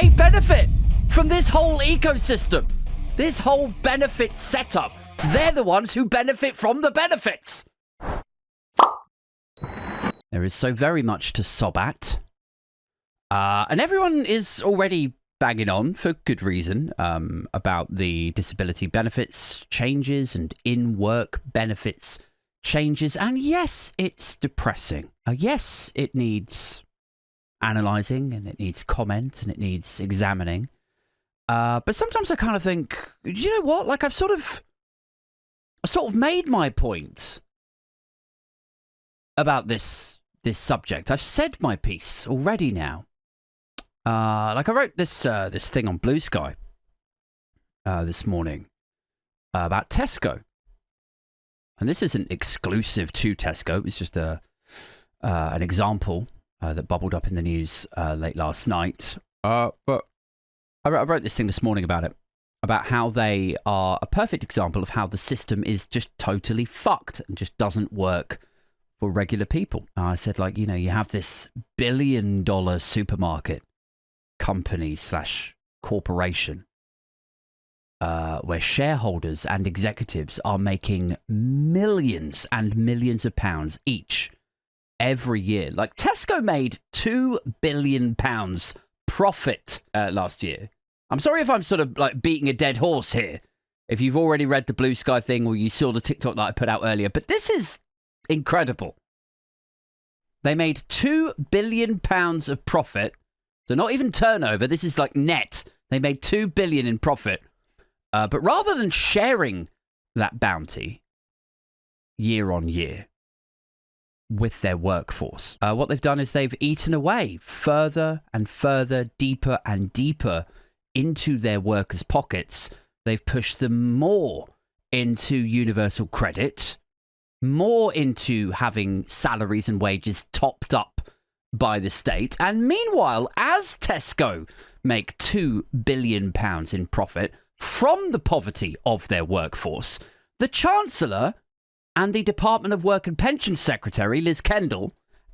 they benefit from this whole ecosystem, this whole benefit setup. They're the ones who benefit from the benefits. There is so very much to sob at. And everyone is already banging on, for good reason, about the disability benefits changes and in-work benefits changes. And yes, it's depressing. Yes, it needs analysing, and it needs comment, and it needs examining. But sometimes I kind of think, you know what? Like, I've sort of made my point about this subject. I've said my piece already now. Like, I wrote this thing on Blue Sky this morning about Tesco. And this isn't exclusive to Tesco. It was just an example that bubbled up in the news late last night. But I wrote this thing this morning about it, about how they are a perfect example of how the system is just totally fucked and just doesn't work for regular people. I said, like, you know, you have this billion-dollar supermarket company / corporation where shareholders and executives are making millions and millions of pounds each every year. Like, Tesco made £2 billion profit last year. I'm sorry if I'm sort of like beating a dead horse here, if you've already read the Blue Sky thing or you saw the TikTok that I put out earlier, but this is incredible. They made £2 billion of profit. So not even turnover. This is like net. They made $2 billion in profit. But rather than sharing that bounty year on year with their workforce, what they've done is they've eaten away further and further, deeper and deeper into their workers' pockets. They've pushed them more into universal credit, more into having salaries and wages topped up by the state. And meanwhile, as Tesco make £2 billion in profit from the poverty of their workforce, the Chancellor and the Department of Work and Pensions Secretary, Liz Kendall,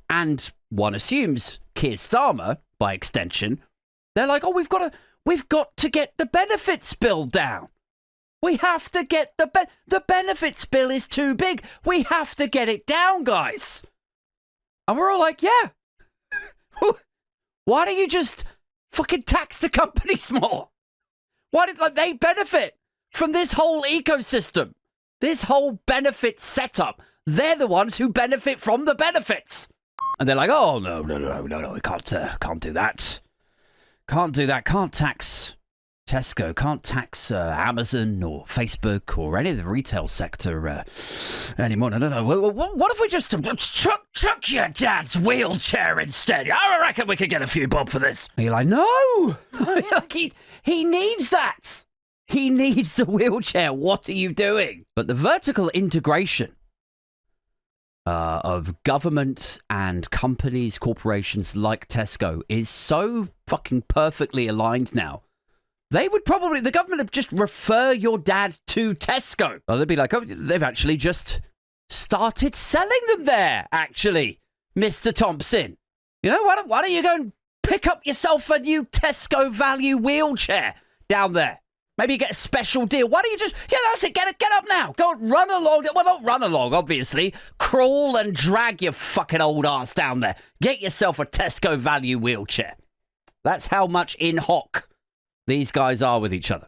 and one assumes Keir Starmer, by extension, they're like, oh, we've got to get the benefits bill down. We have to get the benefits bill is too big. We have to get it down, guys. And we're all like, yeah. Why don't you just fucking tax the companies more? Why did they benefit from this whole ecosystem, this whole benefit setup? They're the ones who benefit from the benefits. And they're like, oh, no, we can't do that. Can't do that. Can't tax Tesco. Can't tax Amazon or Facebook or any of the retail sector anymore. No. What if we just chuck your dad's wheelchair instead? I reckon we could get a few bob for this. And you're like, no. Like, he needs that. He needs the wheelchair. What are you doing? But the vertical integration of government and companies, corporations like Tesco is so fucking perfectly aligned now. The government would just refer your dad to Tesco. Well, they'd be like, oh, they've actually just started selling them there, actually, Mr. Thompson. You know, why don't you go and pick up yourself a new Tesco value wheelchair down there? Maybe you get a special deal. Why don't you just, that's it, get up now. Go and run along. Well, not run along, obviously. Crawl and drag your fucking old ass down there. Get yourself a Tesco value wheelchair. That's how much in hoc these guys are with each other.